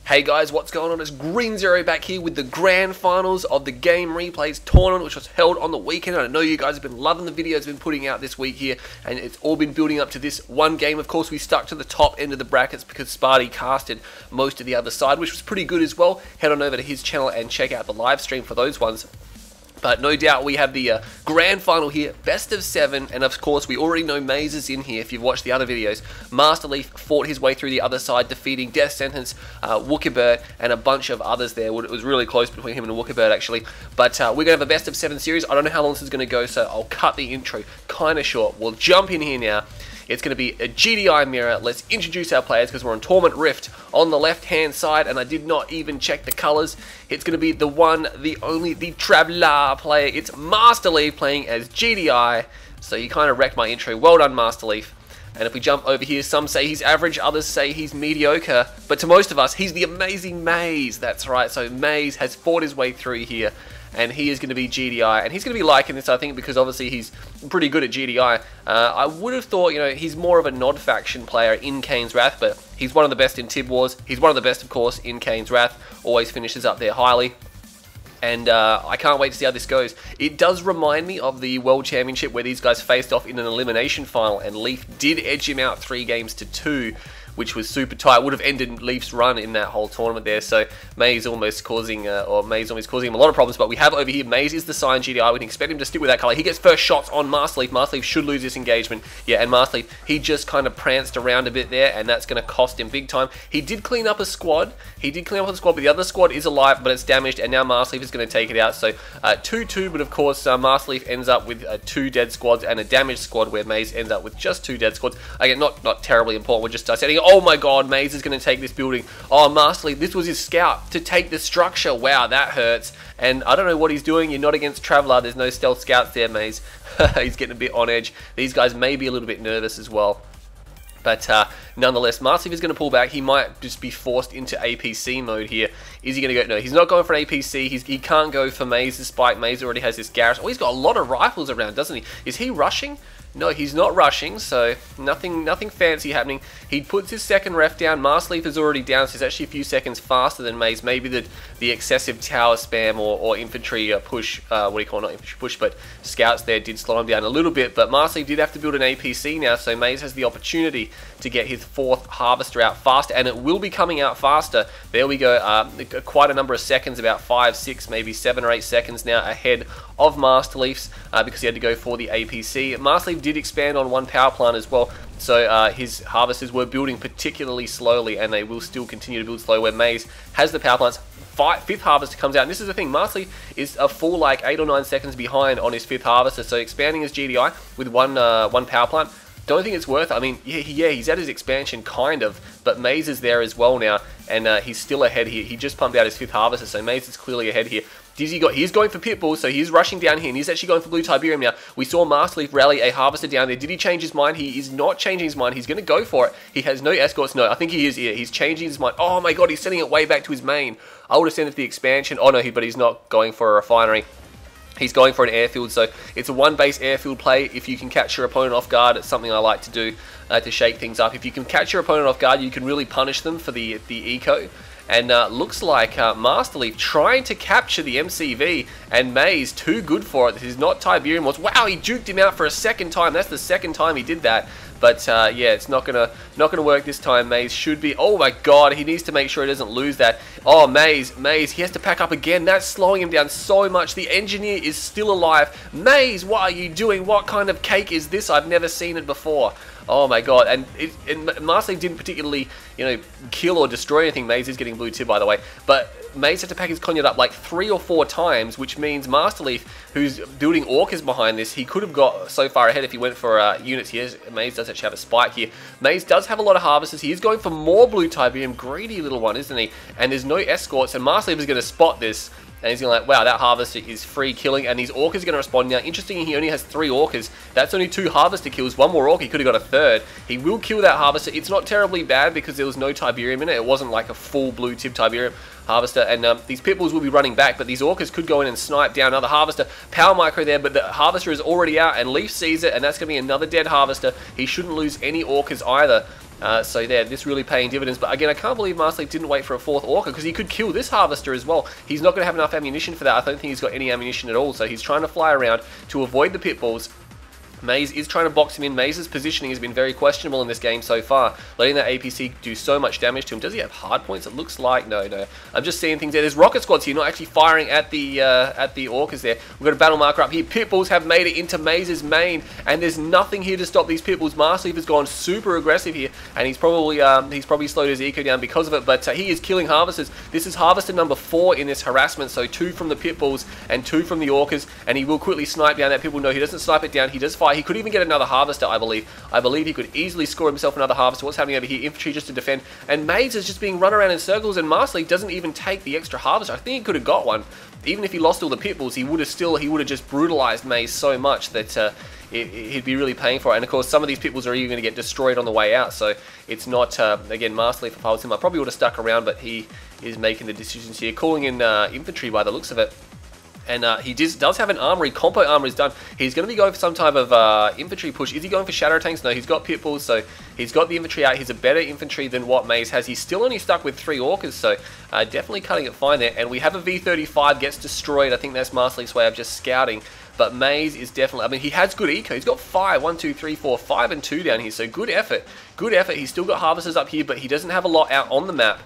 Hey guys, what's going on? It's Green Zero back here with the grand finals of the Game Replays tournament, which was held on the weekend. I know you guys have been loving the videos I've been putting out this week here, and it's all been building up to this one game. Of course, we stuck to the top end of the brackets because Sparty casted most of the other side, which was pretty good as well. Head on over to his channel and check out the live stream for those ones. But no doubt we have the grand final here, best of 7, and of course we already know Maze is in here if you've watched the other videos. Masterleaf fought his way through the other side, defeating Death Sentence, Wookierbird, and a bunch of others there. It was really close between him and Wookierbird actually. But we're going to have a best of 7 series. I don't know how long this is going to go, so I'll cut the intro kind of short. We'll jump in here now. It's going to be a GDI mirror. Let's introduce our players because we're on Torment Rift on the left-hand side, and I did not even check the colours. It's going to be the one, the only, the Traveller player. It's Masterleaf playing as GDI, so you kind of wrecked my intro. Well done, Masterleaf. And if we jump over here, some say he's average, others say he's mediocre, but to most of us, he's the amazing Maze. That's right, so Maze has fought his way through here, and he is going to be GDI, and he's going to be liking this, I think, because obviously he's pretty good at GDI. I would have thought, you know, he's more of a Nod faction player in Kane's Wrath, but he's one of the best in Tib Wars. He's one of the best, of course, in Kane's Wrath. Always finishes up there highly. And I can't wait to see how this goes. It does remind me of the World Championship where these guys faced off in an elimination final, and Leaf did edge him out 3 games to 2. Which was super tight. Would have ended Leaf's run in that whole tournament there. So Maze almost causing him a lot of problems. But we have over here, Maze is the Sign GDI. We can expect him to stick with that color. He gets first shots on Masterleaf. Masterleaf should lose this engagement. Yeah, and Masterleaf, he just kind of pranced around a bit there, and that's going to cost him big time. He did clean up a squad. But the other squad is alive, but it's damaged, and now Masterleaf is going to take it out. So 2-2, but of course Masterleaf ends up with 2 dead squads and a damaged squad, where Maze ends up with just 2 dead squads. Again, not terribly important. We're just setting. Oh my god, Maze is going to take this building. Oh, Masterleaf, this was his scout to take the structure. Wow, that hurts. And I don't know what he's doing. You're not against Traveller. There's no stealth scouts there, Maze. He's getting a bit on edge. These guys may be a little bit nervous as well. But nonetheless, Masterleaf is going to pull back. He might just be forced into APC mode here. Is he going to go? No, he's not going for an APC. He can't go for Maze's spike. Maze already has this Garrus. Oh, he's got a lot of rifles around, doesn't he? Is he rushing? No, he's not rushing, so nothing fancy happening. He puts his second ref down. Masterleaf is already down, so he's actually a few seconds faster than Maze. Maybe the excessive tower spam or infantry push, what do you call it? Not infantry push, but scouts there did slow him down a little bit. But Masterleaf did have to build an APC now, so Maze has the opportunity to get his 4th harvester out faster, and it will be coming out faster. There we go, quite a number of seconds, about 5, 6, maybe 7 or 8 seconds now ahead of Masterleaf's because he had to go for the APC. Masterleaf did expand on 1 power plant as well, so his harvesters were building particularly slowly, and they will still continue to build slow, where Maze has the power plants. 5th harvester comes out, and this is the thing, Masterleaf is a full like 8 or 9 seconds behind on his 5th harvester, so expanding his GDI with one power plant, don't think it's worth it. I mean, yeah, he's at his expansion, kind of, but Maze is there as well now, and he's still ahead here. He just pumped out his 5th harvester, so Maze is clearly ahead here. He's going for Pitbull, so he's rushing down here, and he's actually going for Blue Tiberium now. We saw Masterleaf rally a harvester down there. Did he change his mind? He is not changing his mind. He's going to go for it. He has no escorts. No, I think he is here. He's changing his mind. Oh my god, he's sending it way back to his main. I would have sent it to the expansion. Oh no, but he's not going for a refinery. He's going for an airfield, so it's a 1-base airfield play. If you can catch your opponent off guard, it's something I like to do to shake things up. If you can catch your opponent off guard, you can really punish them for the eco. And looks like Masterleaf trying to capture the MCV, and Maze too good for it. This is not Tiberium Wars. Wow, he juked him out for a 2nd time. That's the 2nd time he did that. But yeah, it's not gonna work this time. Maze should be. Oh my god, he needs to make sure he doesn't lose that. Oh, Maze, he has to pack up again. That's slowing him down so much. The engineer is still alive. Maze, what are you doing? What kind of cake is this? I've never seen it before. Oh my god, and Masterleaf didn't particularly, you know, kill or destroy anything. Maze is getting blue tip, by the way, but Maze had to pack his Conyard up like 3 or 4 times, which means Masterleaf, who's building Orcas behind this, he could have got so far ahead if he went for units here. Maze does actually have a spike here. Maze does have a lot of harvesters. He is going for more Blue Tiberium, greedy little one, isn't he? And there's no escorts, and Masterleaf is going to spot this. And he's going to like, wow, that harvester is free killing, and these orcas are going to respond now. Interesting, he only has 3 orcas. That's only 2 harvester kills. 1 more orc, he could have got a 3rd. He will kill that harvester. It's not terribly bad because there was no Tiberium in it. It wasn't like a full blue tip Tiberium harvester, and these pitbulls will be running back, but these orcas could go in and snipe down another harvester. Power micro there, but the harvester is already out, and Leaf sees it, and that's going to be another dead harvester. He shouldn't lose any orcas either. So there, this really paying dividends. But again, I can't believe Masterleaf didn't wait for a 4th Orca, because he could kill this Harvester as well. He's not going to have enough ammunition for that. I don't think he's got any ammunition at all. So he's trying to fly around to avoid the pitbulls. Maze is trying to box him in. Maze's positioning has been very questionable in this game so far, letting that APC do so much damage to him. Does he have hard points? It looks like no. I'm just seeing things there. There's rocket squads here, not actually firing at the orcas there. We've got a battle marker up here. Pitbulls have made it into Maze's main, and there's nothing here to stop these pitbulls. Masterleaf has gone super aggressive here, and he's probably slowed his eco down because of it. But he is killing harvesters. This is harvester number 4 in this harassment. So 2 from the pitbulls and 2 from the orcas, and he will quickly snipe down that pitbull. No, he doesn't snipe it down. He does fire. He could even get another harvester, I believe. I believe he could easily score himself another harvester. What's happening over here? Infantry just to defend, and Maze is just being run around in circles, and Masterleaf doesn't even take the extra harvester. I think he could have got one. Even if he lost all the pitbulls, he would have just brutalized Maze so much that he'd be really paying for it. And of course, some of these pitbulls are even going to get destroyed on the way out, so it's not, again, Masterleaf, if I was him, I probably would have stuck around, but he is making the decisions here, calling in infantry by the looks of it. And he does have an armory. Compo armory is done. He's going to be going for some type of infantry push. Is he going for shadow tanks? No, he's got pitbulls, so he's got the infantry out. He's a better infantry than what Maze has. He's still only stuck with 3 orcas, so definitely cutting it fine there. And we have a V35 gets destroyed. I think that's Masterleaf's way of just scouting. But Maze is definitely, I mean, he has good eco. He's got 5, 1, 2, 3, 4, 5 and 2 down here, so good effort. Good effort. He's still got harvesters up here, but he doesn't have a lot out on the map.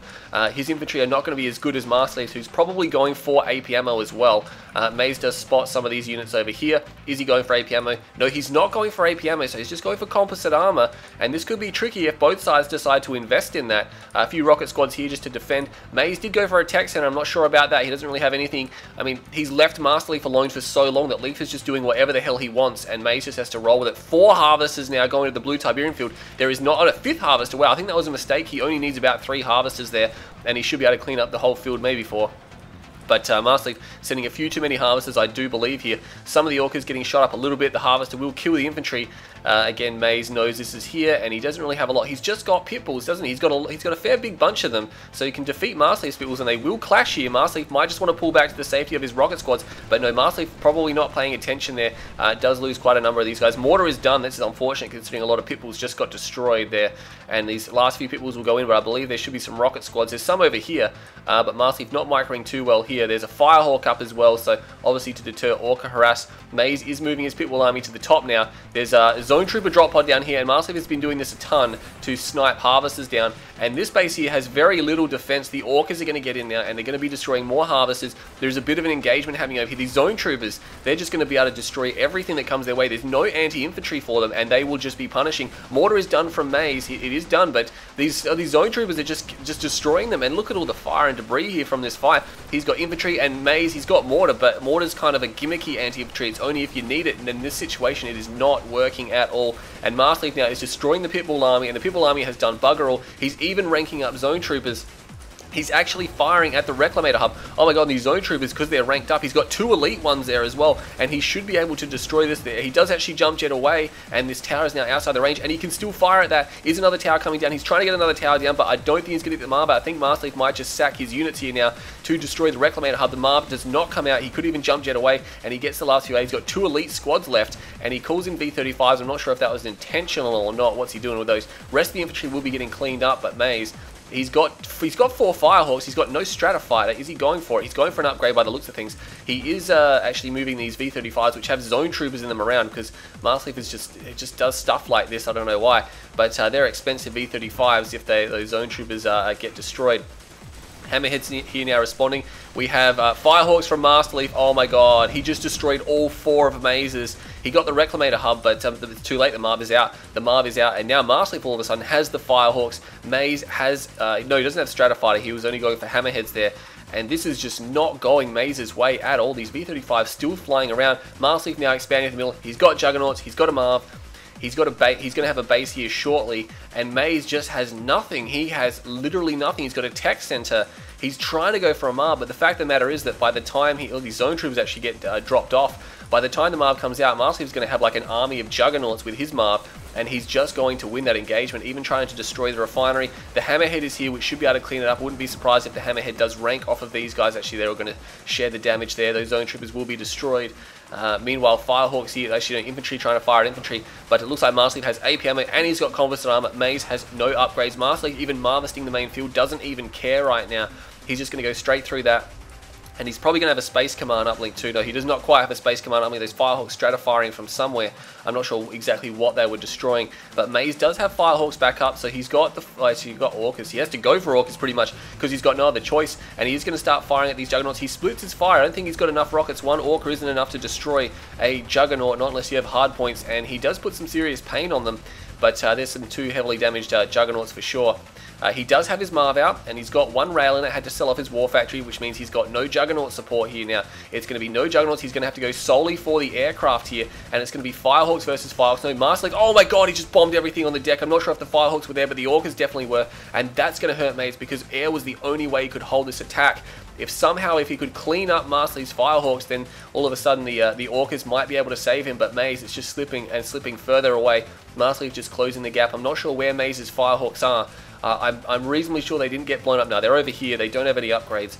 His infantry are not going to be as good as Masterleaf's, who's probably going for AP ammo as well. Maze does spot some of these units over here. Is he going for AP ammo? No, he's not going for AP ammo, so he's just going for composite armor, and this could be tricky if both sides decide to invest in that. A few rocket squads here just to defend. Maze did go for a tech center. I'm not sure about that. He doesn't really have anything. I mean, he's left Masterleaf alone for so long that Leaf is just doing whatever the hell he wants, and Maze just has to roll with it. 4 harvesters now going to the blue Tiberian field. There is not a 5th harvester. Wow, I think that was a mistake. He only needs about 3 harvesters there, and he should be able to clean up the whole field, maybe 4. But Masterleaf sending a few too many harvesters, I do believe here. Some of the orcas getting shot up a little bit. The harvester will kill the infantry. Again, Maze knows this is here, and he doesn't really have a lot. He's just got pitbulls, doesn't he? He's got a fair big bunch of them, so he can defeat Masterleaf's pitbulls, and they will clash here. Masterleaf might just want to pull back to the safety of his rocket squads, but no, Masterleaf probably not paying attention there. Does lose quite a number of these guys. Mortar is done. This is unfortunate considering a lot of pitbulls just got destroyed there, and these last few pitbulls will go in, but I believe there should be some rocket squads. There's some over here, but Masterleaf not microing too well here. There's a Firehawk up as well, so obviously to deter orca harass. Maze is moving his pitbull army to the top now. There's a zone trooper drop pod down here, and Masterleaf has been doing this a ton to snipe harvesters down, and this base here has very little defense. The orcas are going to get in now, and they're going to be destroying more harvesters. There's a bit of an engagement happening over here. These zone troopers, they're just going to be able to destroy everything that comes their way. There's no anti-infantry for them, and they will just be punishing. Mortar is done from Maze. It is done, but these zone troopers are just destroying them, and look at all the fire and debris here from this fight. He's got infantry, and Maze, he's got mortar, but mortar's kind of a gimmicky anti-infantry. It's only if you need it, and in this situation it is not working at all. And Masterleaf now is destroying the pitbull army, and the pitbull army has done bugger all. He's even ranking up zone troopers. He's actually firing at the Reclamator hub. Oh my god, these zone troopers, because they're ranked up, he's got 2 elite ones there as well, and he should be able to destroy this there. He does actually jump jet away, and this tower is now outside the range, and he can still fire at that. Is another tower coming down? He's trying to get another tower down, but I don't think he's going to get the Marv. I think Masterleaf might just sack his units here now to destroy the Reclamator hub. The Marv does not come out. He could even jump jet away, and he gets the last few. He's got 2 elite squads left, and he calls in V35s. I'm not sure if that was intentional or not. What's he doing with those? Rest of the infantry will be getting cleaned up, but Maze, He's got 4 Firehawks. He's got no Stratofighter. Is he going for it? He's going for an upgrade by the looks of things. He is actually moving these V35s, which have zone troopers in them around, because Masterleaf is just does stuff like this. I don't know why, but they're expensive V35s if those zone troopers get destroyed. Hammerhead's here now responding. We have Firehawks from Masterleaf. Oh my god, he just destroyed all 4 of Maze's. He got the Reclamator hub, but it's too late. The Marv is out. The Marv is out, and now Masterleaf all of a sudden has the Firehawks. Maze has, no, he doesn't have Stratofighter. He was only going for Hammerheads there. And this is just not going Maze's way at all. These V35s still flying around. Masterleaf now expanding the middle. He's got Juggernauts. He's got a Marv. He's got a base. He's going to have a base here shortly, and Maze just has nothing. He has literally nothing. He's got a tech center. He's trying to go for a Marv, but the fact of the matter is that by the time these zone troopers actually get dropped off, by the time the Marv comes out, Masterleaf's going to have like an army of Juggernauts with his Marv, and he's just going to win that engagement, even trying to destroy the refinery. The Hammerhead is here, which should be able to clean it up. I wouldn't be surprised if the Hammerhead does rank off of these guys. Actually, they're all going to share the damage there. Those zone troopers will be destroyed. Meanwhile, Firehawk's here, actually, infantry trying to fire at infantry, but it looks like Masterleaf has AP ammo and he's got composite armor. Maze has no upgrades. Masterleaf, even harvesting the main field, doesn't even care right now. He's just going to go straight through that. And he's probably going to have a space command uplink too. No, he does not quite have a space command uplink. Those Firehawks stratifiring from somewhere. I'm not sure exactly what they were destroying. But Maze does have Firehawks back up, so he's got the actually got Orcas. He has to go for Orcas pretty much because he's got no other choice. And he's going to start firing at these Juggernauts. He splits his fire. I don't think he's got enough rockets. One Orca isn't enough to destroy a Juggernaut, not unless you have hard points. And he does put some serious pain on them. But there's some two heavily damaged Juggernauts for sure. He does have his Marv out, and he's got one rail in it. Had to sell off his War Factory, which means he's got no Juggernaut support here now. It's going to be no Juggernauts. He's going to have to go solely for the aircraft here, and it's going to be Firehawks versus Firehawks. No, Masterleaf. Oh my god, he just bombed everything on the deck. I'm not sure if the Firehawks were there, but the Orcas definitely were, and that's going to hurt Maze because air was the only way he could hold this attack. If he could clean up Masterleaf's Firehawks, then all of a sudden the Orcas might be able to save him, but Maze is just slipping and slipping further away. Masterleaf just closing the gap. I'm not sure where Maze's Firehawks are. I'm reasonably sure they didn't get blown up. Now they're over here. They don't have any upgrades.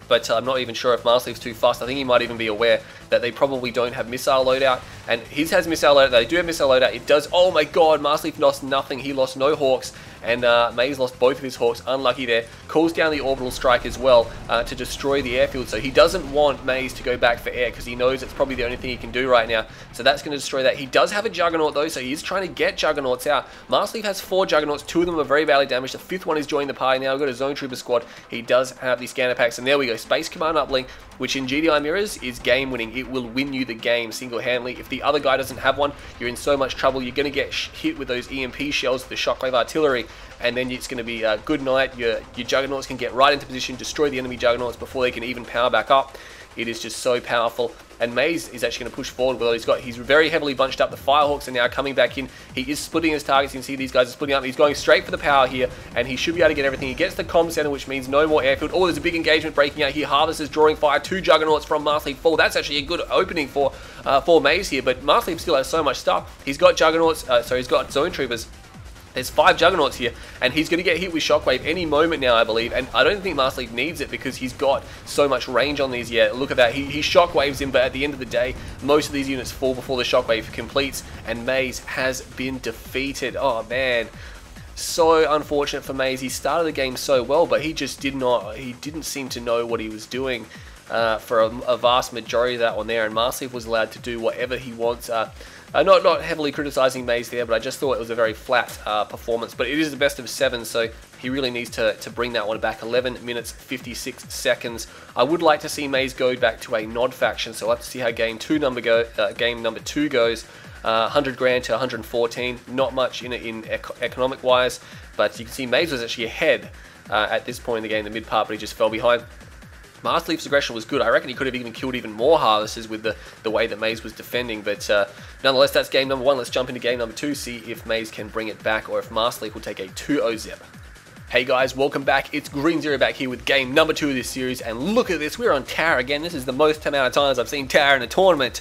But I'm not even sure if Masterleaf's too fast. I think he might even be aware that they probably don't have missile loadout. And his has missile loadout. They do have missile loadout. It does. Oh my god, Masterleaf lost nothing. He lost no Hawks. And Maze lost both of his Hawks. Unlucky there. Calls down the orbital strike as well to destroy the airfield. So he doesn't want Maze to go back for air because he knows it's probably the only thing he can do right now. So that's going to destroy that. He does have a Juggernaut though, so he is trying to get Juggernauts out. Masterleaf has 4 Juggernauts. 2 of them are very badly damaged. The 5th one is joining the party now. We've got a Zone Trooper squad. He does have these scanner packs. And there we go. Space Command uplink, which in GDI mirrors is game winning. It will win you the game single-handedly. If the other guy doesn't have one, you're in so much trouble. You're going to get hit with those EMP shells, the shockwave artillery, and then it's going to be good night. Your Juggernauts can get right into position, destroy the enemy Juggernauts before they can even power back up. It is just so powerful. And Maze is actually going to push forward with all he's very heavily bunched up. The Firehawks are now coming back in. He is splitting his targets. You can see these guys are splitting up. He's going straight for the power here, and he should be able to get everything. He gets the comm center, which means no more airfield. Oh, there's a big engagement breaking out here. Harvest is drawing fire. 2 Juggernauts from Masterleaf fall. That's actually a good opening for Maze here, but Masterleaf still has so much stuff. He's got Juggernauts, he's got Zone Troopers. There's 5 Juggernauts here, and he's going to get hit with Shockwave any moment now, I believe. And I don't think Masterleaf needs it because he's got so much range on these. Yeah, look at that. He Shockwaves him, but at the end of the day, most of these units fall before the Shockwave completes, and Maze has been defeated. Oh, man. So unfortunate for Maze. He started the game so well, but he just didn't seem to know what he was doing for a vast majority of that one there, and Masterleaf was allowed to do whatever he wants. Not heavily criticising Maze there, but I just thought it was a very flat performance. But it is the best of 7, so he really needs to bring that one back. 11 minutes, 56 seconds. I would like to see Maze go back to a Nod faction, so we'll have to see how game number 2 goes. 100 grand to 114, not much in economic wise, but you can see Maze was actually ahead at this point in the game, the mid part, but he just fell behind. Masterleaf's aggression was good. I reckon he could have even killed even more harvesters with the way that Maze was defending. But nonetheless, that's game number 1. Let's jump into game number 2, see if Maze can bring it back or if Masterleaf will take a 2-0 zip. Hey guys, welcome back. It's Green Zero back here with game number 2 of this series. And look at this, we're on Tower again. This is the most amount of times I've seen Tower in a tournament.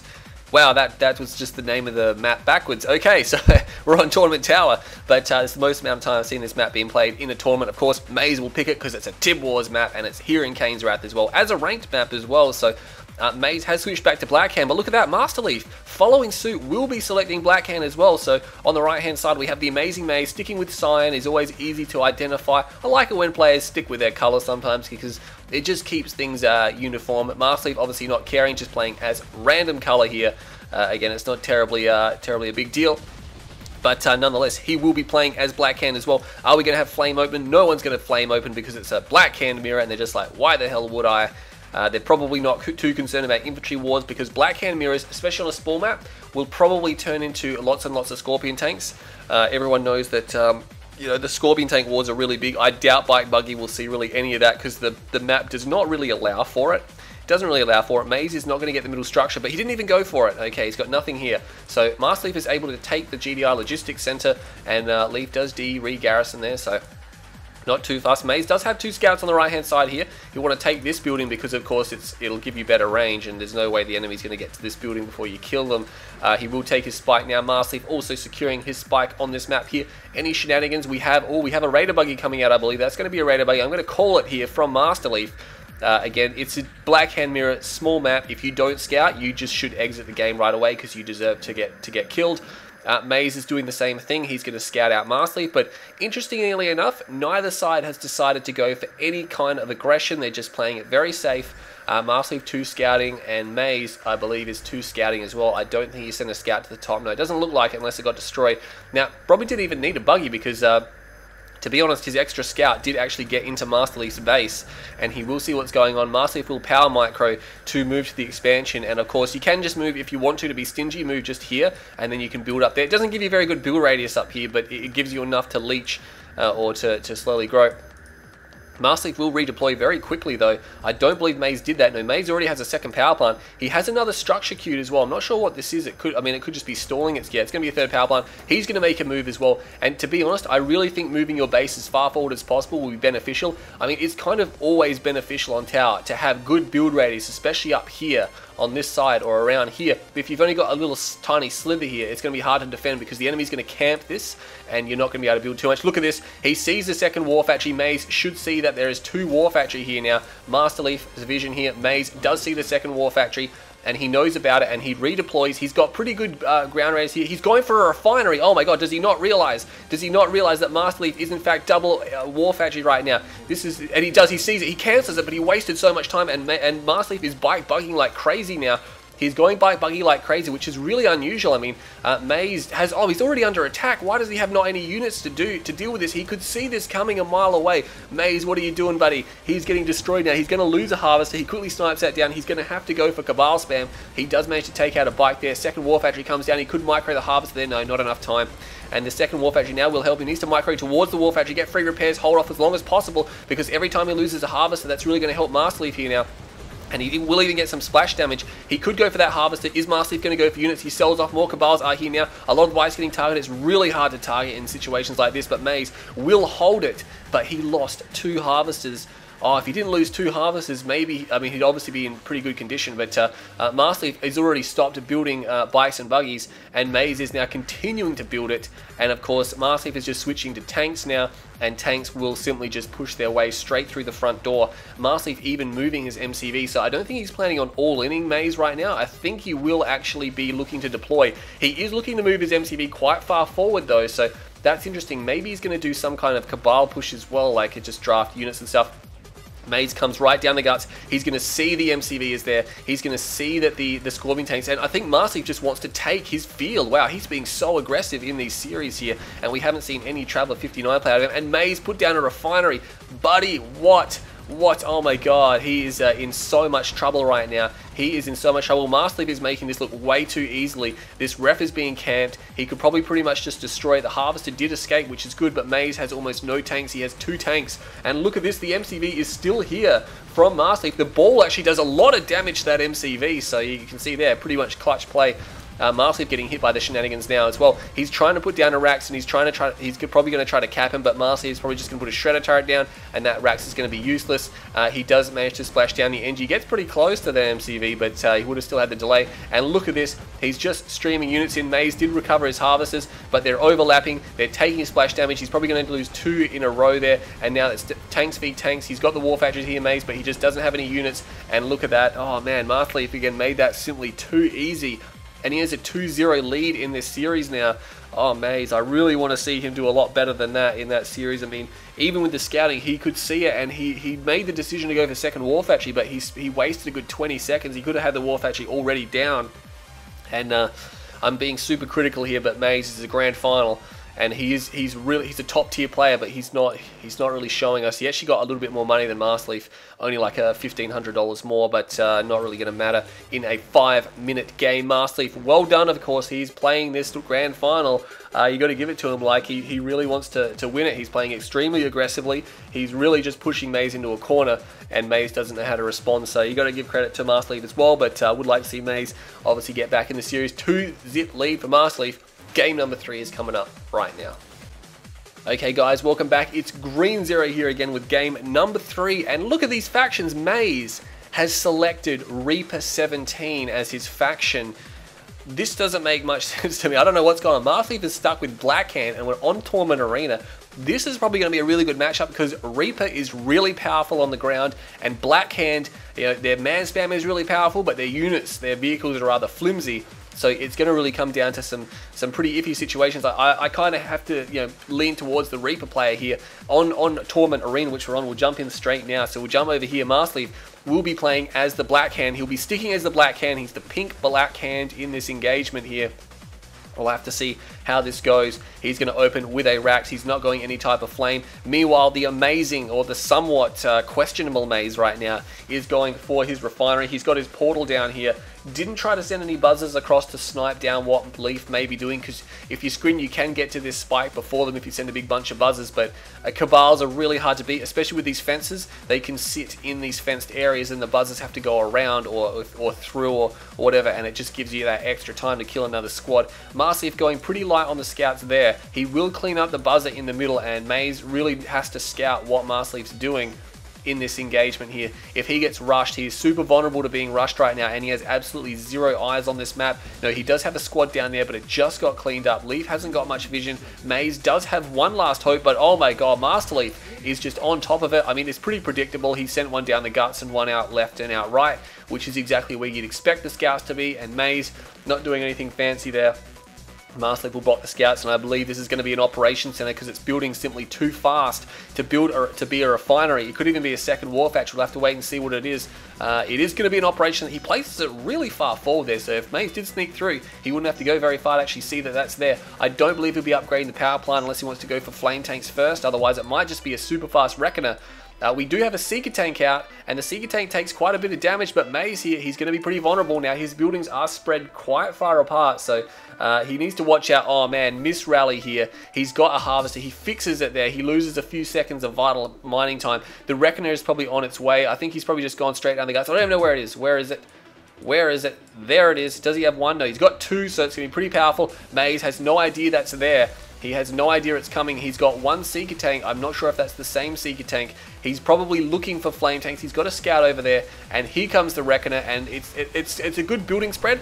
Wow, that was just the name of the map backwards. Okay, so we're on Tournament Tower, but it's the most amount of time I've seen this map being played in a tournament. Of course, Maze will pick it because it's a Tib Wars map, and it's here in Kane's Wrath as well, as a ranked map as well, so Maze has switched back to Blackhand, but look at that, Masterleaf following suit will be selecting Blackhand as well. So on the right hand side we have the amazing Maze. Sticking with Cyan is always easy to identify. I like it when players stick with their colour sometimes because it just keeps things uniform. Masterleaf obviously not caring, just playing as random colour here. Again, it's not terribly a big deal. But nonetheless, he will be playing as Blackhand as well. Are we going to have Flame Open? No one's going to Flame Open because it's a Blackhand mirror, and they're just like, why the hell would I? They're probably not too concerned about infantry wars because Blackhand mirrors, especially on a small map, will probably turn into lots and lots of Scorpion tanks. Everyone knows that you know, the Scorpion tank wars are really big. I doubt Bike Buggy will see really any of that because the map does not really allow for it. Doesn't really allow for it. Maze is not going to get the middle structure, but he didn't even go for it. Okay, he's got nothing here. So Masterleaf is able to take the GDI Logistics Center, and Leaf does re-garrison there. So Not too fast. Maze does have 2 scouts on the right-hand side here. You want to take this building because, of course, it'll give you better range, and there's no way the enemy's going to get to this building before you kill them. He will take his spike now. Masterleaf also securing his spike on this map here. Any shenanigans we have? Oh, we have a Raider buggy coming out, I believe. That's going to be a Raider buggy. I'm going to call it here from Masterleaf. Again, it's a black hand mirror, small map. If you don't scout, you just should exit the game right away because you deserve to get killed. Maze is doing the same thing. He's going to scout out Masterleaf, but interestingly enough, neither side has decided to go for any kind of aggression. They're just playing it very safe. Masterleaf 2 scouting, and Maze, I believe, is 2 scouting as well. I don't think he sent a scout to the top. No, it doesn't look like it unless it got destroyed. Now, probably didn't even need a buggy because to be honest, his extra scout did actually get into Masterleaf's base, and he will see what's going on. Masterleaf will power micro to move to the expansion, and of course you can just move if you want to be stingy, move just here, and then you can build up there. It doesn't give you very good build radius up here, but it gives you enough to leech or to slowly grow. Masterleaf will redeploy very quickly though. I don't believe Maze did that. No, Maze already has a second power plant. He has another structure queued as well. I'm not sure what this is. It could just be stalling. It's going to be a third power plant. He's going to make a move as well. And to be honest, I really think moving your base as far forward as possible will be beneficial. I mean, it's kind of always beneficial on tower to have good build radius, especially up here on this side or around here. But if you've only got a little tiny slither here, it's going to be hard to defend because the enemy's going to camp this and you're not going to be able to build too much. Look at this. He sees the second war factory. Maze should see that there is 2 war factory here now. Masterleaf's vision here. Maze does see the second war factory, and he knows about it, and he redeploys. He's got pretty good ground raiders here. He's going for a refinery. Oh my god, does he not realize? Does he not realize that Masterleaf is in fact double war factory right now? This is, and he does, he sees it, he cancels it, but he wasted so much time, and Masterleaf is bike bugging like crazy now. He's going bike buggy like crazy, which is really unusual. I mean, Maze has, oh, he's already under attack. Why does he have not any units to deal with this? He could see this coming a mile away. Maze, what are you doing, buddy? He's getting destroyed now. He's going to lose a harvester. He quickly snipes that down. He's going to have to go for Cabal spam. He does manage to take out a bike there. Second war factory comes down. He could micro the harvester there. No, not enough time. And the second war factory now will help. He needs to micro towards the war factory, get free repairs, hold off as long as possible, because every time he loses a harvester, that's really going to help Masterleaf here now. And he will even get some splash damage. He could go for that harvester. Is Masterleaf going to go for units? He sells off. More Cabals are here now. A lot of bikes getting targeted. It's really hard to target in situations like this, but Maze will hold it. But he lost 2 harvesters. Oh, if he didn't lose 2 harvesters, maybe, I mean, he'd obviously be in pretty good condition, but Masterleaf has already stopped building bikes and buggies, and Maze is now continuing to build it, and of course, Masterleaf is just switching to tanks now, and tanks will simply just push their way straight through the front door. Masterleaf even moving his MCV, so I don't think he's planning on all-inning Maze right now. I think he will actually be looking to deploy. He is looking to move his MCV quite far forward though, so that's interesting. Maybe he's going to do some kind of Cabal push as well, like just draft units and stuff. Maze comes right down the guts. He's going to see the MCV is there. He's going to see that the Scorpion tanks, and I think Masterleaf just wants to take his field. Wow, he's being so aggressive in these series here, and we haven't seen any Traveler 59 play out of him. And Maze put down a refinery. Buddy, what? What? Oh my god, he is in so much trouble right now. He is in so much trouble. Masterleaf is making this look way too easily. This ref is being camped. He could probably pretty much just destroy it. The harvester did escape, which is good, but Maze has almost no tanks. He has 2 tanks. And look at this, the MCV is still here from Masterleaf. The ball actually does a lot of damage to that MCV, so you can see there, pretty much clutch play. Masterleaf getting hit by the shenanigans now as well. He's trying to put down a Rax, and he's probably going to try to cap him, but Masterleaf is probably just going to put a Shredder turret down, and that Rax is going to be useless. He does manage to splash down the NG, gets pretty close to the MCV, but he would have still had the delay. And look at this, he's just streaming units in. Maze did recover his harvesters, but they're overlapping, they're taking splash damage. He's probably going to lose 2 in a row there, and now it's tanks feed tanks. He's got the war factories here, Maze, but he just doesn't have any units, and look at that. Oh man, Masterleaf again made that simply too easy. And he has a 2-0 lead in this series now. Oh, Maze, I really want to see him do a lot better than that in that series. I mean, even with the scouting, he could see it, and he made the decision to go for second war factory, but he wasted a good 20 seconds. He could have had the war factory already down. And I'm being super critical here, but Maze is a grand final. And he's a top tier player, but he's not really showing us. He actually got a little bit more money than Masterleaf, only like $1,500 more, but not really going to matter in a 5-minute game. Masterleaf, well done, of course. He's playing this grand final. You got to give it to him. Like he really wants to win it. He's playing extremely aggressively. He's really just pushing Maze into a corner, and Maze doesn't know how to respond. So you got to give credit to Masterleaf as well. But would like to see Maze obviously get back in the series. 2-0 lead for Masterleaf. Game number 3 is coming up right now. Okay guys, welcome back. It's Green Zero here again with game number 3, and look at these factions. Maze has selected Reaper 17 as his faction. This doesn't make much sense to me. I don't know what's going on. Masterleaf is stuck with Blackhand and we're on Tournament Arena. This is probably going to be a really good matchup because Reaper is really powerful on the ground and Blackhand, you know, their man spam is really powerful, but their units, their vehicles are rather flimsy. So it's going to really come down to some pretty iffy situations. I kind of have to, you know, lean towards the Reaper player here on Tournament Arena, which we're on. We'll jump in straight now. So we'll jump over here. Masterleaf will be playing as the Blackhand. He'll be sticking as the Blackhand. He's the pink Blackhand in this engagement here. We'll have to see how this goes. He's going to open with a Rax. He's not going any type of flame. Meanwhile, the amazing or the somewhat questionable Maze right now is going for his refinery. He's got his portal down here. Didn't try to send any buzzers across to snipe down what Leaf may be doing, because if you screen, you can get to this spike before them if you send a big bunch of buzzers, but Cabals are really hard to beat, especially with these fences. They can sit in these fenced areas and the buzzers have to go around or through or whatever, and it just gives you that extra time to kill another squad. Masterleaf going pretty light on the scouts there. He will clean up the buzzer in the middle, and Maze really has to scout what Masterleaf's doing in this engagement here. If he gets rushed, he's super vulnerable to being rushed right now, and he has absolutely zero eyes on this map. No, he does have a squad down there, but it just got cleaned up. Leaf hasn't got much vision. Maze does have one last hope, but oh my god, Masterleaf is just on top of it. I mean, it's pretty predictable. He sent one down the guts and one out left and out right, which is exactly where you'd expect the scouts to be, and Maze not doing anything fancy there. Masterleaf will block the scouts, and I believe this is going to be an operation center because it's building simply too fast to build to be a refinery. It could even be a second war factory. We'll have to wait and see what it is. It is going to be an operation. He places it really far forward there, so if Maze did sneak through, he wouldn't have to go very far to actually see that that's there. I don't believe he'll be upgrading the power plant unless he wants to go for flame tanks first. Otherwise, it might just be a super fast Reckoner. We do have a Seeker tank out, and the Seeker tank takes quite a bit of damage, but Maze here, he's going to be pretty vulnerable now. His buildings are spread quite far apart, so he needs to watch out. Oh man, miss rally here. He's got a harvester. He fixes it there. He loses a few seconds of vital mining time. The Reckoner is probably on its way. I think he's probably just gone straight down the guts. I don't even know where it is. Where is it? Where is it? There it is. Does he have one? No, he's got two, so it's going to be pretty powerful. Maze has no idea that's there. He has no idea it's coming. He's got one Seeker tank. I'm not sure if that's the same Seeker tank. He's probably looking for flame tanks. He's got a scout over there, and here comes the Reckoner, and it's a good building spread.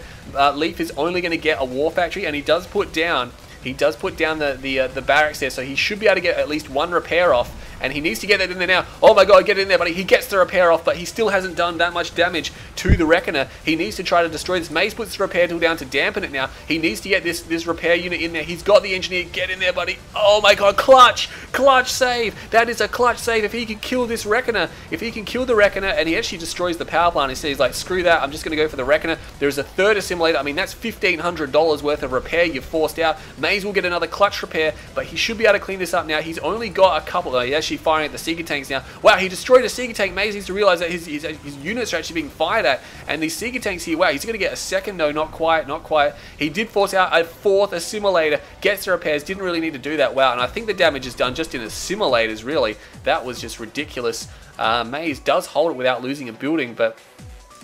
Leaf is only going to get a war factory, and he does put down the barracks there, so he should be able to get at least one repair off. And he needs to get that in there now. Oh my god, get it in there, buddy. He gets the repair off, but he still hasn't done that much damage to the Reckoner. He needs to try to destroy this. Maze puts the repair tool down to dampen it now. He needs to get this repair unit in there. He's got the engineer. Get in there, buddy. Oh my god, clutch! Clutch save! That is a clutch save. If he can kill this Reckoner, if he can kill the Reckoner, and he actually destroys the power plant, he says, like, screw that, I'm just going to go for the Reckoner. There's a third assimilator. I mean, that's $1,500 worth of repair you've forced out. Maze will get another clutch repair, but he should be able to clean this up now. He's only got a couple. Oh, he's actually firing at the Seeker tanks now. Wow, he destroyed a Seeker tank. Maze needs to realize that his units are actually being fired at, and these Seeker tanks here, wow, he's going to get a second. No, not quite, not quite. He did force out a fourth assimilator, gets the repairs, didn't really need to do that. Wow, and I think the damage is done just in assimilators, really. That was just ridiculous. Maze does hold it without losing a building, but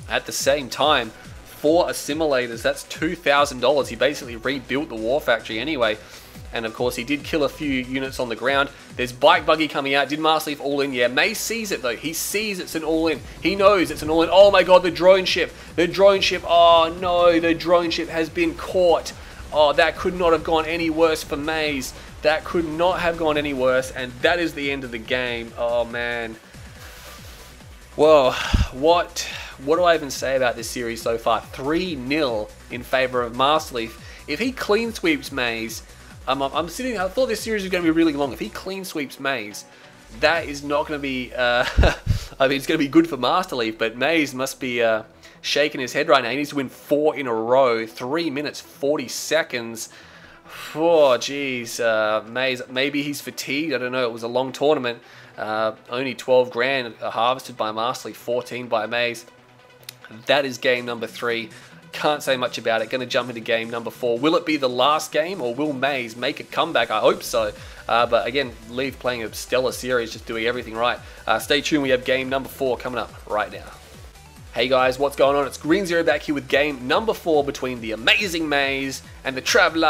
at the same time, 4 assimilators, that's $2,000. He basically rebuilt the war factory anyway. And of course, he did kill a few units on the ground. There's bike buggy coming out. Did Masterleaf all in? Yeah, Maze sees it though. He sees it's an all in. He knows it's an all in. Oh my god, the drone ship. The drone ship. Oh no, the drone ship has been caught. Oh, that could not have gone any worse for Maze. That could not have gone any worse. And that is the end of the game. Oh man. Well, what do I even say about this series so far? 3-0 in favor of Masterleaf. If he clean sweeps Maze, I'm sitting. I thought this series was going to be really long. If he clean sweeps Maze, that is not going to be. I mean, it's going to be good for Masterleaf, but Maze must be shaking his head right now. He needs to win 4 in a row. 3 minutes 40 seconds. Oh, geez, Maze. Maybe he's fatigued. I don't know. It was a long tournament. Only 12 grand harvested by Masterleaf, 14 by Maze. That is game number 3. Can't say much about it. Going to jump into game number 4. Will it be the last game, or will Maze make a comeback? I hope so. But again, Leaf playing a stellar series, just doing everything right. Stay tuned. We have game number 4 coming up right now. Hey guys, what's going on? It's Green Zero back here with game number 4 between the amazing Maze and the Traveler,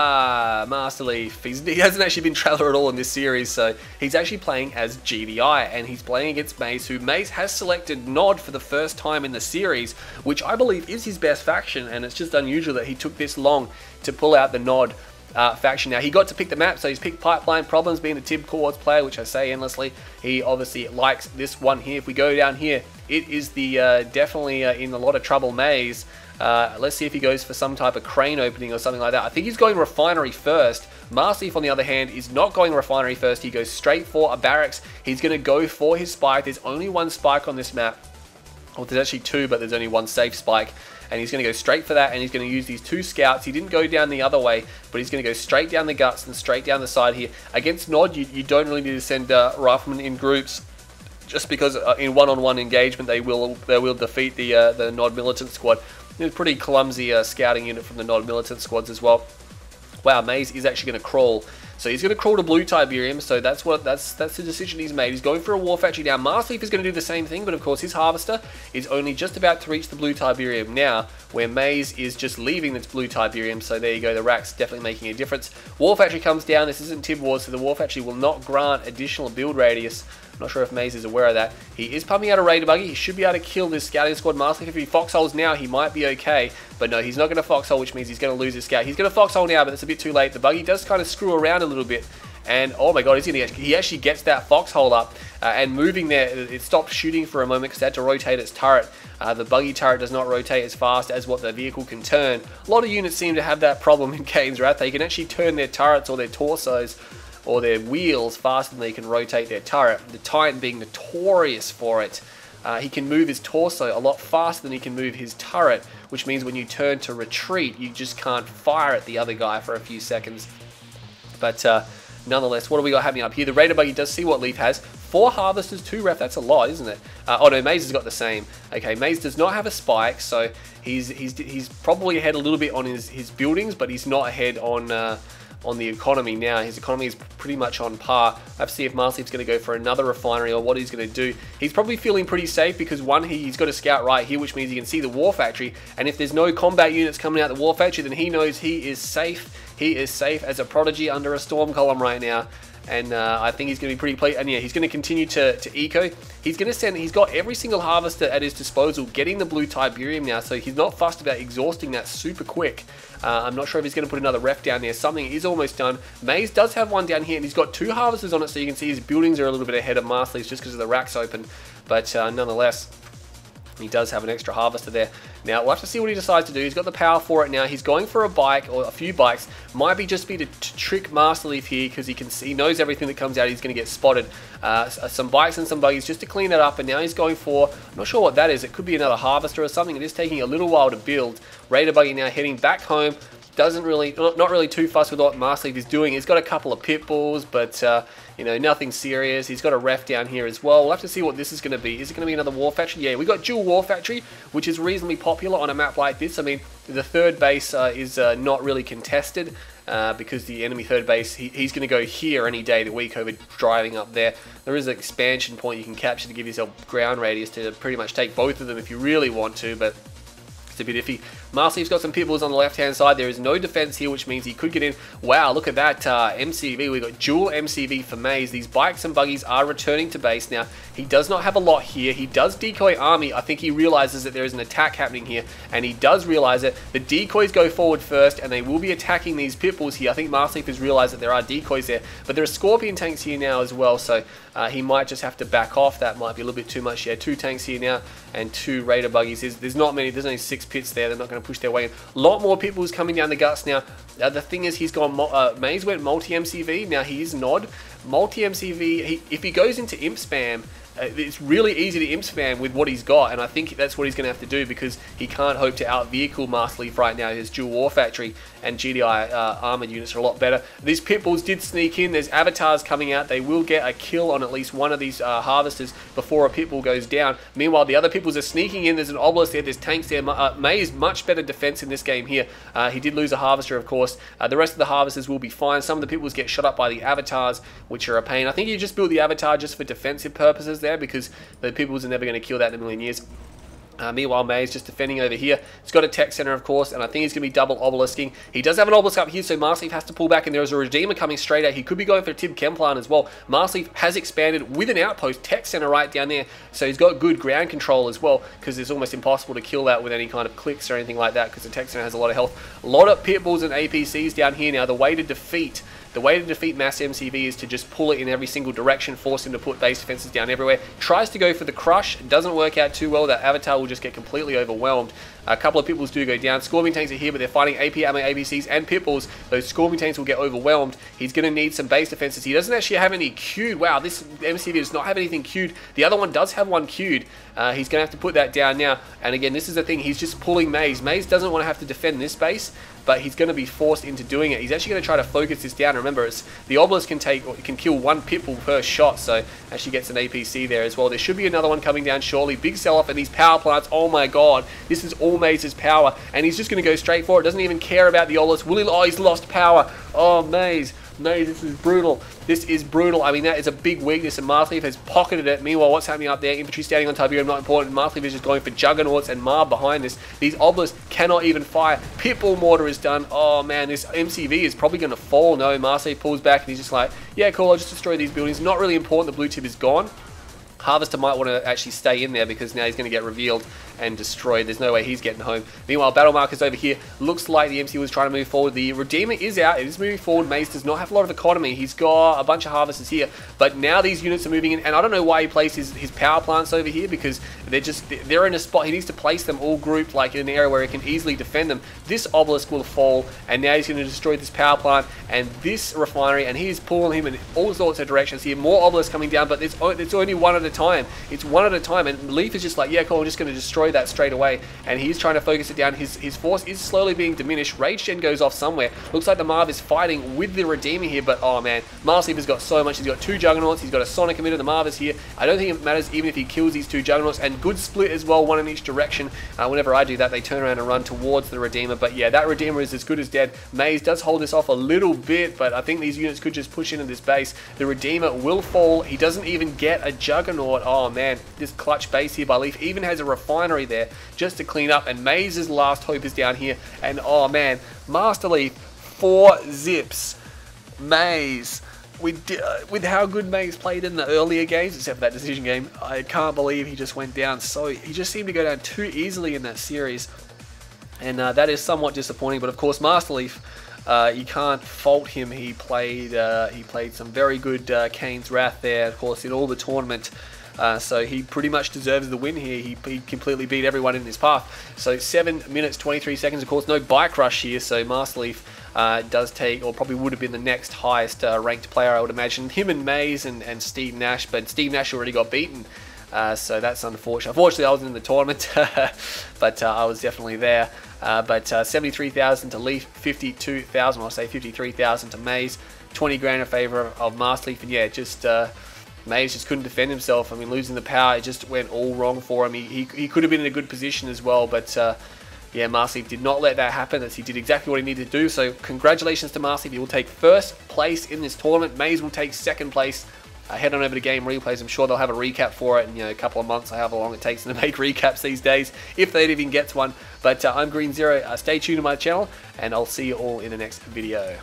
Masterleaf. He hasn't actually been Traveler at all in this series, so he's actually playing as GDI, and he's playing against Maze, who Maze has selected Nod for the first time in the series, which I believe is his best faction, and it's just unusual that he took this long to pull out the Nod faction. Now, he got to pick the map, so he's picked Pipeline Problems, being the Tib Cohorts player, which I say endlessly. He obviously likes this one here. If we go down here, it is the definitely in a lot of trouble Maze. Let's see if he goes for some type of crane opening or something like that. I think he's going Refinery first. Masterleaf, on the other hand, is not going Refinery first. He goes straight for a Barracks. He's going to go for his spike. There's only one spike on this map. Well, there's actually two, but there's only one safe spike. And he's going to go straight for that, and he's going to use these 2 scouts. He didn't go down the other way, but he's going to go straight down the guts and straight down the side here. Against Nod, you don't really need to send riflemen in groups, just because in one-on-one engagement they will defeat the Nod militant squad. It's a pretty clumsy scouting unit from the Nod militant squads as well. Wow, Maze is actually going to crawl. So he's going to crawl to Blue Tiberium, so that's the decision he's made. He's going for a War Factory now. Masterleaf is going to do the same thing, but of course his Harvester is only just about to reach the Blue Tiberium now, where Maze is just leaving its Blue Tiberium, so there you go, the rack's definitely making a difference. War Factory comes down. This isn't Tib Wars, so the War Factory will not grant additional build radius. I'm not sure if Maze is aware of that. He is pumping out a Raider Buggy. He should be able to kill this scouting squad. Masterleaf, if he foxholes now, he might be okay. But no, he's not going to foxhole, which means he's going to lose his scout. He's going to foxhole now, but it's a bit too late. The Buggy does kind of screw around a little bit. And oh my god, he actually gets that foxhole up and moving there. It stopped shooting for a moment because it had to rotate its turret. The Buggy turret does not rotate as fast as what the vehicle can turn. A lot of units seem to have that problem in Kane's Wrath. They can actually turn their turrets or their torsos or their wheels faster than they can rotate their turret. The Titan being notorious for it. He can move his torso a lot faster than he can move his turret, which means when you turn to retreat, you just can't fire at the other guy for a few seconds. But nonetheless, what do we got happening up here? The Raider Buggy does see what Leaf has. 4 Harvesters, 2 Ref, that's a lot, isn't it? Oh no, Maze has got the same. Okay, Maze does not have a spike, so he's probably ahead a little bit on his buildings, but he's not ahead on the economy now. His economy is pretty much on par. I have to see if Masterleaf's going to go for another refinery or what he's going to do. He's probably feeling pretty safe because one, he's got a scout right here, which means he can see the War Factory, and if there's no combat units coming out the War Factory, then he knows he is safe. He is safe as a prodigy under a storm column right now. And I think he's going to be pretty pleased. And yeah, he's going to continue to eco. He's going to send. He's got every single harvester at his disposal, getting the Blue Tiberium now. So he's not fussed about exhausting that super quick. I'm not sure if he's going to put another ref down there. Something is almost done. Maze does have one down here, and he's got 2 harvesters on it, so you can see his buildings are a little bit ahead of Masterleaf's just because of the racks open. But nonetheless, he does have an extra harvester there. Now, we'll have to see what he decides to do. He's got the power for it now. He's going for a bike, or a few bikes. Might be just be to trick Masterleaf here, because he knows everything that comes out. He's going to get spotted. Some bikes and some buggies just to clean that up, and now he's going for, I'm not sure what that is. It could be another harvester or something. It is taking a little while to build. Raider Buggy now heading back home. Doesn't really, not really too fussed with what Masterleaf is doing. He's got a couple of pit bulls, but you know, nothing serious. He's got a ref down here as well. We'll have to see what this is going to be. Is it going to be another War Factory? Yeah, we got dual War Factory, which is reasonably popular on a map like this. I mean, the third base is not really contested because the enemy third base, he's going to go here any day of the week over driving up there. There is an expansion point you can capture to give yourself ground radius to pretty much take both of them if you really want to, but it's a bit iffy. Masterleaf's got some pit bulls on the left-hand side. There is no defense here, which means he could get in. Wow, look at that MCV. We've got dual MCV for Maze. These bikes and buggies are returning to base now. He does not have a lot here. He does decoy army. I think he realizes that there is an attack happening here, and he does realize it. The decoys go forward first, and they will be attacking these pit bulls here. I think Masterleaf has realized that there are decoys there, but there are Scorpion tanks here now as well, so he might just have to back off. That might be a little bit too much. Yeah, 2 tanks here now, and 2 Raider buggies. There's not many. There's only 6 pits there. They're not going to push their way in. A lot more people is coming down the guts now. The thing is, he's gone. Maze went multi-MCV. Now he is Nod. Multi-MCV. If he goes into imp spam, it's really easy to imp spam with what he's got, and I think that's what he's going to have to do because he can't hope to out-vehicle Masterleaf right now. His dual War Factory and GDI armored units are a lot better. These pit bulls did sneak in. There's avatars coming out. They will get a kill on at least one of these harvesters before a pit bull goes down. Meanwhile, the other pit bulls are sneaking in. There's an obelisk there. There's tanks there. Maze much better defense in this game here. He did lose a harvester, of course. The rest of the harvesters will be fine. Some of the pit bulls get shot up by the avatars, which are a pain. I think you just built the avatar just for defensive purposes there because the pit bulls are never going to kill that in a million years. Meanwhile, Maze just defending over here. He's got a tech center, of course, and I think he's going to be double obelisking. He does have an obelisk up here, so Masterleaf has to pull back, and there is a Redeemer coming straight out. He could be going for a Tib Chemplan as well. Masterleaf has expanded with an outpost, tech center right down there, so he's got good ground control as well, because it's almost impossible to kill that with any kind of clicks or anything like that, because the tech center has a lot of health. A lot of pitbulls and APCs down here now. The way to defeat Mass MCV is to just pull it in every single direction, force him to put base defenses down everywhere. Tries to go for the crush, doesn't work out too well. That avatar will just get completely overwhelmed. A couple of pitbulls do go down. Scorpion tanks are here, but they're fighting AP, ammo, ABCs, and pitbulls. Those scorpion tanks will get overwhelmed. He's going to need some base defenses. He doesn't actually have any queued. Wow, this MCV does not have anything queued. The other one does have one queued. He's going to have to put that down now. And again, this is the thing. He's just pulling Maze. Maze doesn't want to have to defend this base, but he's going to be forced into doing it. He's actually going to try to focus this down. Remember, the obelisk can kill one pitbull per shot, so actually gets an APC there as well. There should be another one coming down shortly. Big sell-off, and these power plants, oh my god, this is all Maze's power, and he's just going to go straight for it. Doesn't even care about the obelisk. Will he? Oh, he's lost power. Oh, Maze, this is brutal. This is brutal. I mean, that is a big weakness, and Masterleaf has pocketed it. Meanwhile, what's happening up there? Infantry standing on top of you, not important. Masterleaf is just going for juggernauts and Marb behind this. These obelisks cannot even fire. Pitbull mortar is done. Oh man, this MCV is probably going to fall. No, Masterleaf pulls back, and he's just like, yeah, cool, I'll just destroy these buildings. Not really important. The blue tip is gone. Harvester might want to actually stay in there because now he's going to get revealed and destroyed. There's no way he's getting home. Meanwhile, Battle Markers over here. Looks like the MC was trying to move forward. The Redeemer is out. It is moving forward. Maze does not have a lot of economy. He's got a bunch of Harvesters here, but now these units are moving in, and I don't know why he placed his power plants over here, because they're in a spot. He needs to place them all grouped like in an area where he can easily defend them. This obelisk will fall, and now he's going to destroy this power plant and this refinery, and he's pulling him in all sorts of directions here. More obelisks coming down, but it's only one at a time. It's one at a time, and Leaf is just like, yeah, cool, I'm just going to destroy that straight away, and he's trying to focus it down. His force is slowly being diminished. Rage Gen goes off somewhere. Looks like the Marv is fighting with the Redeemer here, but oh man, Masterleaf has got so much. He's got 2 Juggernauts, he's got a Sonic emitter, the Marv is here. I don't think it matters even if he kills these 2 Juggernauts, and good split as well, one in each direction. Whenever I do that, they turn around and run towards the Redeemer, but yeah, that Redeemer is as good as dead. Maze does hold this off a little bit, but I think these units could just push into this base. The Redeemer will fall. He doesn't even get a Juggernaut. Oh man, this clutch base here by Leaf even has a refinery there just to clean up, and Maze's last hope is down here, and oh man, Masterleaf 4 zips. Maze, with how good Maze played in the earlier games, except for that decision game, I can't believe he just went down. So he just seemed to go down too easily in that series, and that is somewhat disappointing. But of course, Masterleaf, you can't fault him. He played some very good Kane's Wrath there, of course, in all the tournament. So he pretty much deserves the win here. He completely beat everyone in his path. So 7 minutes 23 seconds. Of course, no bike rush here. So Masterleaf does take, or probably would have been the next highest ranked player, I would imagine. Him and Maze and Steve Nash, but Steve Nash already got beaten. So that's unfortunate. Unfortunately, I wasn't in the tournament, but I was definitely there. But 73,000 to Leaf, 52,000. I'll say 53,000 to Maze, 20 grand in favor of Masterleaf, and yeah, just. Maze just couldn't defend himself. I mean, losing the power, it just went all wrong for him. He could have been in a good position as well, but yeah, Masterleaf did not let that happen, as he did exactly what he needed to do. So congratulations to Masterleaf. He will take first place in this tournament. Maze will take second place. Head on over to GameReplays. I'm sure they'll have a recap for it in a couple of months, however long it takes them to make recaps these days, if they even get one. But I'm Green Zero. Stay tuned to my channel, and I'll see you all in the next video.